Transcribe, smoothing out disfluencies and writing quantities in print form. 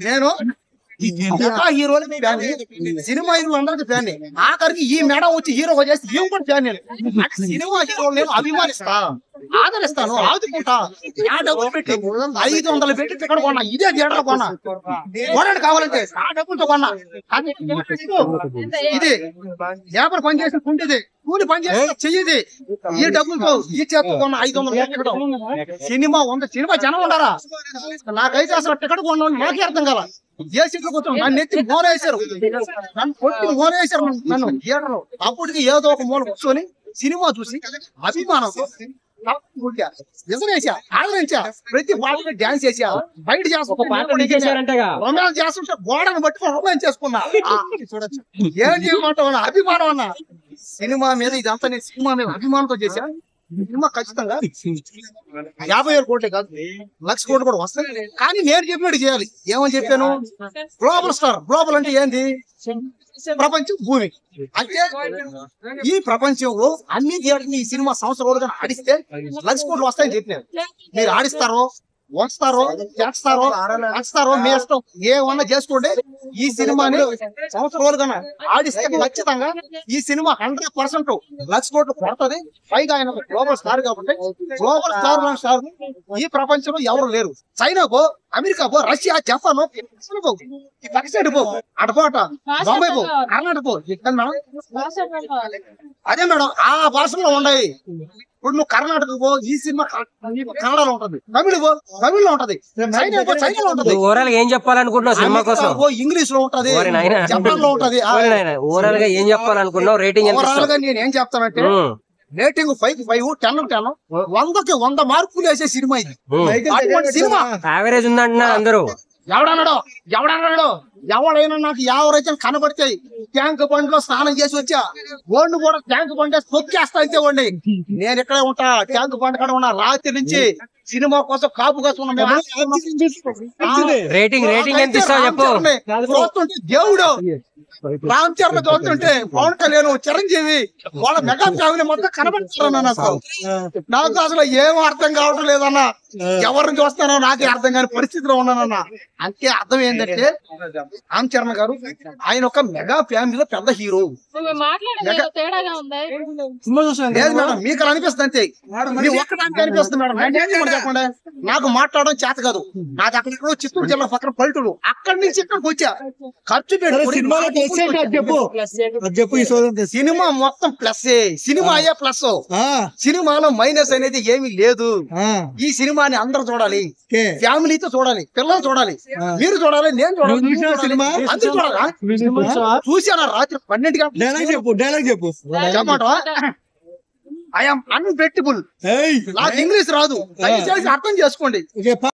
నేను హీరోలు సినిమా హీరోలు అందరికి ఫ్యాన్. ఆఖరికి ఈ మేడం వచ్చి హీరో చేస్తే ఏం కూడా ఫ్యాన్. సినిమా హీరోలు నేను అభిమానిస్తా, ఆదరిస్తాను, ఆదుకుంటా. డబ్బులు పెట్టి 500 పెట్టి టికెట్ కొన్నా, ఇదే థియేటర్ కొన్నా. కొనడానికి కావాలంటే ఆ డబ్బులతో కొన్నా. ఇది వ్యాపారం పని చేసిన కుంటిది, కూలి పని చేసిన చెయ్యిది. ఈ డబ్బులతో ఈ చేతితో కొన్నా 500 టికెట్. సినిమా సినిమా జనం ఉండరా? నాకైతే అసలు టికెట్ కొన్నా నాకే అర్థం కాల. ఏ సీట్లు కూర్చోండి నన్ను ఎత్తి మోరేశారు, నన్ను కొట్టి మోరేశారు నన్ను థియేటర్లో. అప్పటికి ఏదో ఒక మూల కూర్చొని సినిమా చూసి అభిమానంతో నిజమేసా, ఆదరించా. ప్రతి పాటకి డాన్స్ చేసా, బయట రొమాన్స్ చేస్తుంటే గోడను బట్టి రొమాన్స్ చేసుకున్నా. చూడొచ్చు ఏం చేయమంటావు, అభిమానం అన్నా. సినిమా మీద ఇదంతా నేను సినిమా మీద అభిమానంతో చేశా. సినిమా ఖచ్చితంగా 50,000 కోట్లే కాదు, 1,00,000 కోట్లు కూడా వస్తాయి. కానీ నేను చెప్పినట్టు చేయాలి. ఏమని చెప్పాను? Global star. గ్లోబల్ అంటే ఏంది? ప్రపంచం, భూమి. అంటే ఈ ప్రపంచంలో అన్ని థియేటర్లు ఈ సినిమా సంవత్సరాలుగా ఆడిస్తే 1,00,000 కోట్లు వస్తాయని చెప్పినారు. మీరు ఆడిస్తారో, వస్తారో, చేస్తారో మీ ఇష్టం, ఏమన్నా చేసుకోండి. ఈ సినిమాని సంవత్సరాలుగా ఆడిస్తే ఖచ్చితంగా ఈ సినిమా 100% 1,00,000 కోట్లు కొడుతుంది. పైగా ఆయన గ్లోబల్ స్టార్ కాబట్టి గ్లోబల్ స్టార్ ఈ ప్రపంచంలో ఎవరు లేరు. చైనా పో, అమెరికా పో, రష్యా, జపాన్ పో, ఈ పక్క సైడ్ పో, అటుపోట బొంబాయి పో, కర్ణాటక పో. అదే మేడం ఆ భాషలో ఉన్నాయి. ఇప్పుడు నువ్వు కర్ణాటక పో, ఈ సినిమా కన్నడలో ఉంటది. తమిళ పో, తమిళ్లో ఉంటది. చైనా పో, చైనాలో ఉంటది. ఓవరాల్ ఏం చెప్పాలనుకుంటున్నావు సినిమా కోసం? ఇంగ్లీష్ లో ఉంటది, జపాన్ లో ఉంటది. ఓవరాల్ గా ఏం చెప్పాలనుకున్నావు? రేటింగ్ ఓవరాల్ గా నేను ఏం చెప్తానంటే రేటింగ్ 5 5 10 10 100కి 100 మార్కులు వేసే సినిమా ఇది. అటువంటి సినిమా యావరేజ్ ఉందంటున్నారు అందరూ. ఎవడైనా నాకు ఎవరైతే కనబడితే ట్యాంక్ బండిలో స్నానం చేసి వచ్చా, ఓడిని కూడా ట్యాంక్ బండి తొక్కేస్తా అయితే ఓడి. నేను ఇక్కడే ఉంటా, ట్యాంక్ బండి కాడ ఉన్నా. రాత్రి నుంచి సినిమా కోసం కాపు కాసుకున్నా. రేటింగ్ ఎంత ఇస్తావు చెప్పు. చూస్తుంటే దేవుడు రామ్ చరణ్ చూస్తుంటే పవన్ కళ్యాణ్, చిరంజీవి వాళ్ళ మెగా ఫ్యామిలీ మొత్తం కనబడుతున్నారన్న. నాకు అసలు ఏం అర్థం కావడం లేదన్నా. ఎవరిని చూస్తానో నాకే అర్థం కాని పరిస్థితిలో ఉన్నానన్నా. అంతే అర్థం ఏంటంటే రామ్ చరణ్ గారు ఆయన ఒక మెగా ఫ్యామిలీలో పెద్ద హీరో. లేదు మేడం, మీకు అలా అనిపిస్తుంది అంతే. మీ ఒక్కడానికి అనిపిస్తుంది మేడం. చెప్పండి, నాకు మాట్లాడడం చేత కాదు. నాకు అక్కడెక్కడో చిత్తూరు జిల్లా పక్కన పల్లెటూరు, అక్కడి నుంచి ఇక్కడికి వచ్చా. ఖర్చు పెట్టి సినిమా మొత్తం ప్లస్, సినిమా అయ్యే ప్లస్. సినిమాలో మైనస్ అనేది ఏమీ లేదు. ఈ సినిమాని అందరూ చూడాలి, ఫ్యామిలీతో చూడాలి, పిల్లలు చూడాలి, మీరు చూడాలి, నేను చూడాలి, అందరూ చూడాలి. చూసానా రాత్రి 12 గంటలకు చెప్పమాట. ఐఎమ్ అన్బెట్టబుల్. నాకు ఇంగ్లీష్ రాదు, దయచేసి అర్థం చేసుకోండి.